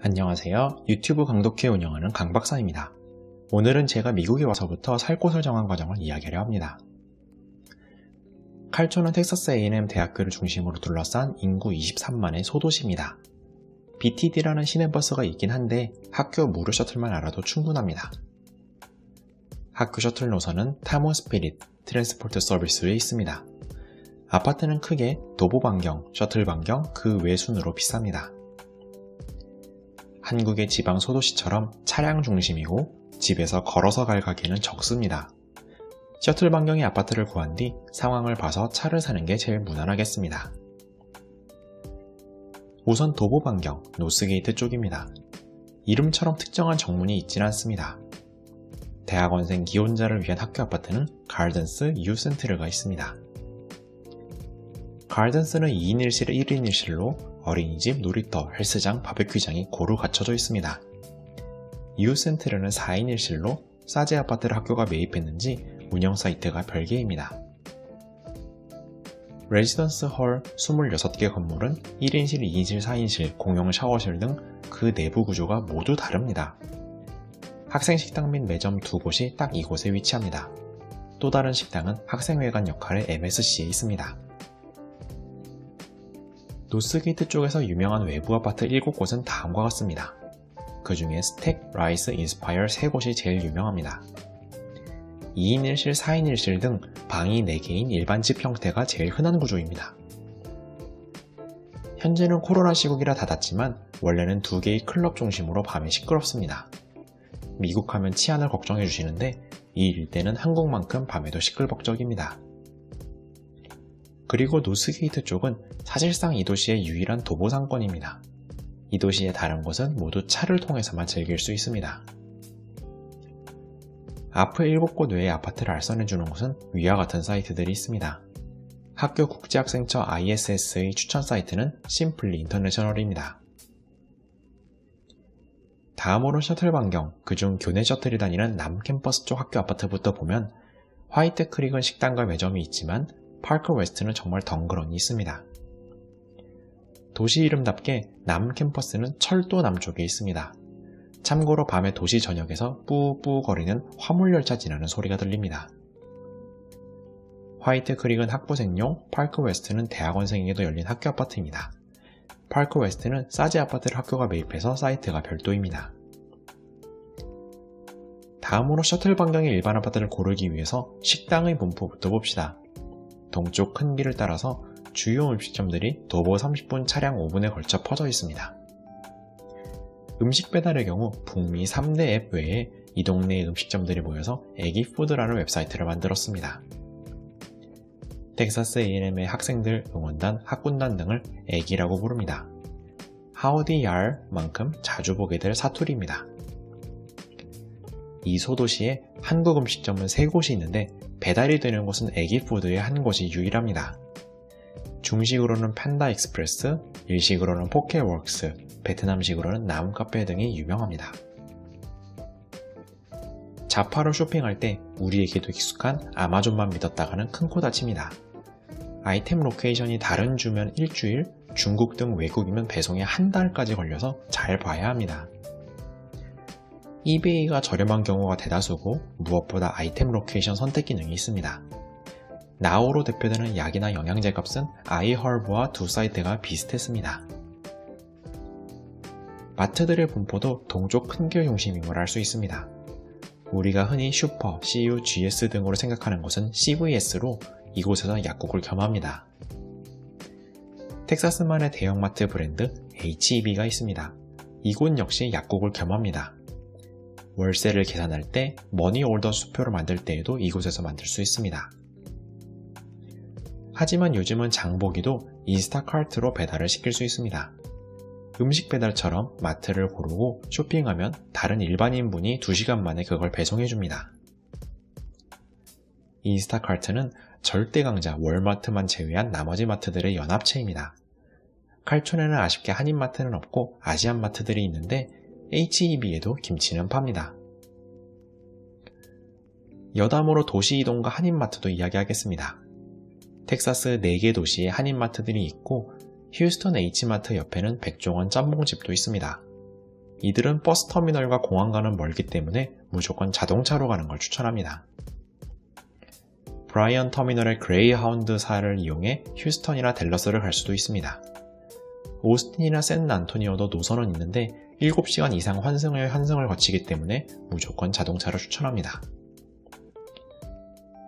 안녕하세요. 유튜브 강독회 운영하는 강박사입니다. 오늘은 제가 미국에 와서부터 살 곳을 정한 과정을 이야기하려 합니다. 칼초는 텍사스 A&M 대학교를 중심으로 둘러싼 인구 23만의 소도시입니다. BTD라는 시내버스가 있긴 한데 학교 무료 셔틀만 알아도 충분합니다. 학교 셔틀 노선은 타모 스피릿 트랜스포트 서비스에 있습니다. 아파트는 크게 도보 반경, 셔틀 반경 그 외 순으로 비쌉니다. 한국의 지방 소도시처럼 차량 중심이고 집에서 걸어서 갈 가게는 적습니다. 셔틀 반경의 아파트를 구한 뒤 상황을 봐서 차를 사는 게 제일 무난하겠습니다. 우선 도보 반경, 노스게이트 쪽입니다. 이름처럼 특정한 정문이 있진 않습니다. 대학원생 기혼자를 위한 학교 아파트는 가든스 유센트르가 있습니다. 가든스는 2인 1실, 1인 1실로 어린이집, 놀이터, 헬스장, 바베큐장이 고루 갖춰져 있습니다. 유센트르는 4인 1실로 싸제 아파트를 학교가 매입했는지 운영 사이트가 별개입니다. 레지던스 홀 26개 건물은 1인실, 2인실, 4인실, 공용 샤워실 등 그 내부 구조가 모두 다릅니다. 학생 식당 및 매점 두 곳이 딱 이곳에 위치합니다. 또 다른 식당은 학생회관 역할의 MSC에 있습니다. 노스게이트 쪽에서 유명한 외부 아파트 7곳은 다음과 같습니다. 그 중에 스택, 라이스, 인스파이어 3곳이 제일 유명합니다. 2인 1실, 4인 1실 등 방이 4개인 일반 집 형태가 제일 흔한 구조입니다. 현재는 코로나 시국이라 닫았지만 원래는 2개의 클럽 중심으로 밤에 시끄럽습니다. 미국 하면 치안을 걱정해 주시는데 이 일대는 한국만큼 밤에도 시끌벅적입니다. 그리고 노스게이트 쪽은 사실상 이 도시의 유일한 도보 상권입니다. 이 도시의 다른 곳은 모두 차를 통해서만 즐길 수 있습니다. 앞의 7곳 외에 아파트를 알선해주는 곳은 위와 같은 사이트들이 있습니다. 학교 국제학생처 ISS의 추천 사이트는 심플리 인터내셔널입니다. 다음으로 셔틀 반경, 그중 교내 셔틀이 다니는 남캠퍼스 쪽 학교 아파트부터 보면 화이트 크릭은 식당과 매점이 있지만 파크 웨스트는 정말 덩그러니 있습니다. 도시 이름답게 남캠퍼스는 철도 남쪽에 있습니다. 참고로 밤에 도시 전역에서 뿌뿌 거리는 화물열차 지나는 소리가 들립니다. 화이트 크릭은 학부생용, 파크 웨스트는 대학원생에게도 열린 학교 아파트입니다. 파크 웨스트는 싸제 아파트를 학교가 매입해서 사이트가 별도입니다. 다음으로 셔틀 반경의 일반 아파트를 고르기 위해서 식당의 분포부터 봅시다. 동쪽 큰 길을 따라서 주요 음식점들이 도보 30분, 차량 5분에 걸쳐 퍼져 있습니다. 음식 배달의 경우 북미 3대 앱 외에 이 동네의 음식점들이 모여서 애기푸드라는 웹사이트를 만들었습니다. 텍사스 A&M의 학생들, 응원단, 학군단 등을 애기라고 부릅니다. 하우디 야르만큼 자주 보게 될 사투리입니다. 이 소도시에 한국 음식점은 3곳이 있는데 배달이 되는 곳은 애기푸드의 한 곳이 유일합니다. 중식으로는 판다 익스프레스, 일식으로는 포케웍스, 베트남식으로는 나무카페 등이 유명합니다. 자파로 쇼핑할 때 우리에게도 익숙한 아마존만 믿었다가는 큰 코 다칩니다. 아이템 로케이션이 다른 주면 일주일, 중국 등 외국이면 배송에 한 달까지 걸려서 잘 봐야 합니다. 이베이가 저렴한 경우가 대다수고 무엇보다 아이템 로케이션 선택 기능이 있습니다. 나우로 대표되는 약이나 영양제 값은 아이허브와 두 사이트가 비슷했습니다. 마트들의 분포도 동쪽 큰 길 중심임을 알 수 있습니다. 우리가 흔히 슈퍼, CU, GS 등으로 생각하는 곳은 CVS로 이곳에서 약국을 겸합니다. 텍사스만의 대형마트 브랜드 HEB가 있습니다. 이곳 역시 약국을 겸합니다. 월세를 계산할 때 머니 올더 수표를 만들 때에도 이곳에서 만들 수 있습니다. 하지만 요즘은 장보기도 인스타카트로 배달을 시킬 수 있습니다. 음식 배달처럼 마트를 고르고 쇼핑하면 다른 일반인분이 2시간 만에 그걸 배송해줍니다. 인스타카트는 절대 강자 월마트만 제외한 나머지 마트들의 연합체입니다. 칼촌에는 아쉽게 한인마트는 없고 아시안마트들이 있는데 HEB에도 김치는 팝니다. 여담으로 도시 이동과 한인마트도 이야기하겠습니다. 텍사스 4개 도시에 한인마트들이 있고 휴스턴 H마트 옆에는 백종원 짬뽕집도 있습니다. 이들은 버스터미널과 공항과는 멀기 때문에 무조건 자동차로 가는 걸 추천합니다. 브라이언 터미널의 그레이하운드사를 이용해 휴스턴이나 댈러스를 갈 수도 있습니다. 오스틴이나 샌안토니오도 노선은 있는데 7시간 이상 환승을 거치기 때문에 무조건 자동차로 추천합니다.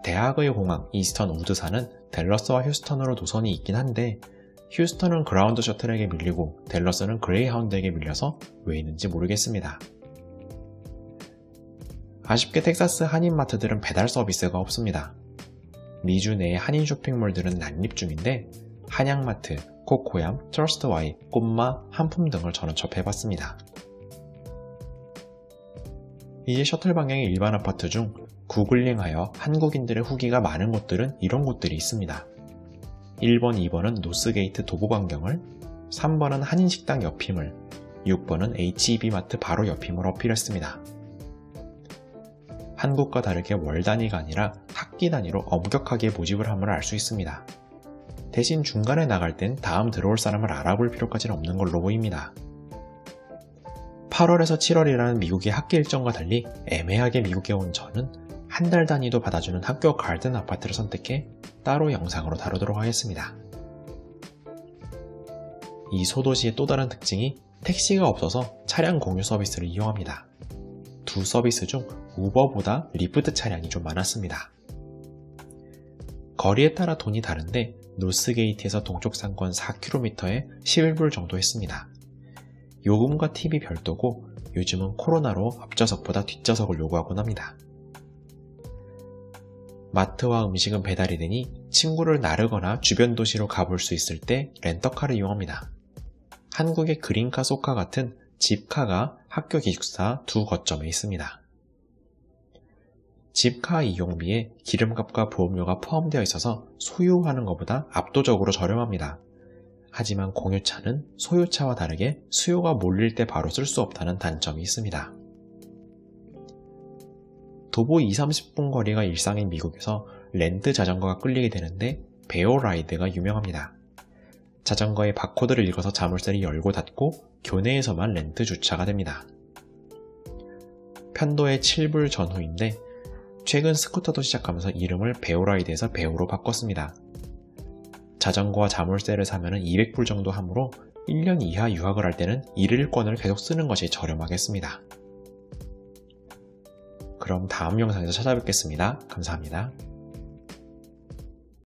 대학의 공항 이스턴 우드사는 댈러스와 휴스턴으로 노선이 있긴 한데 휴스턴은 그라운드 셔틀에게 밀리고 댈러스는 그레이하운드에게 밀려서 왜 있는지 모르겠습니다. 아쉽게 텍사스 한인마트들은 배달 서비스가 없습니다. 미주 내의 한인 쇼핑몰들은 난립 중인데 한양마트, 코코얌, 트러스트와이, 꽃마, 한품 등을 저는 접해봤습니다. 이제 셔틀 방향의 일반 아파트 중 구글링하여 한국인들의 후기가 많은 곳들은 이런 곳들이 있습니다. 1번, 2번은 노스게이트 도보광경을, 3번은 한인식당 옆임을, 6번은 HEB마트 바로 옆임을 어필했습니다. 한국과 다르게 월 단위가 아니라 학기 단위로 엄격하게 모집을 함을 알 수 있습니다. 대신 중간에 나갈 땐 다음 들어올 사람을 알아볼 필요까지는 없는 걸로 보입니다. 8월에서 7월이라는 미국의 학기 일정과 달리 애매하게 미국에 온 저는 한 달 단위도 받아주는 학교 가든 아파트를 선택해 따로 영상으로 다루도록 하겠습니다. 이 소도시의 또 다른 특징이 택시가 없어서 차량 공유 서비스를 이용합니다. 두 서비스 중 우버보다 리프트 차량이 좀 많았습니다. 거리에 따라 돈이 다른데 노스게이트에서 동쪽 상권 4km에 11불 정도 했습니다. 요금과 팁이 별도고 요즘은 코로나로 앞좌석보다 뒷좌석을 요구하곤 합니다. 마트와 음식은 배달이 되니 친구를 나르거나 주변 도시로 가볼 수 있을 때 렌터카를 이용합니다. 한국의 그린카 소카 같은 집카가 학교 기숙사 두 거점에 있습니다. 집카 이용비에 기름값과 보험료가 포함되어 있어서 소유하는 것보다 압도적으로 저렴합니다. 하지만 공유차는 소유차와 다르게 수요가 몰릴 때 바로 쓸 수 없다는 단점이 있습니다. 도보 20-30분 거리가 일상인 미국에서 렌트 자전거가 끌리게 되는데 베어라이드가 유명합니다. 자전거의 바코드를 읽어서 자물쇠를 열고 닫고 교내에서만 렌트 주차가 됩니다. 편도의 7불 전후인데 최근 스쿠터도 시작하면서 이름을 베어라이드에서 베오로 바꿨습니다. 자전거와 자물쇠를 사면 200불 정도 하므로 1년 이하 유학을 할 때는 1일권을 계속 쓰는 것이 저렴하겠습니다. 그럼 다음 영상에서 찾아뵙겠습니다. 감사합니다.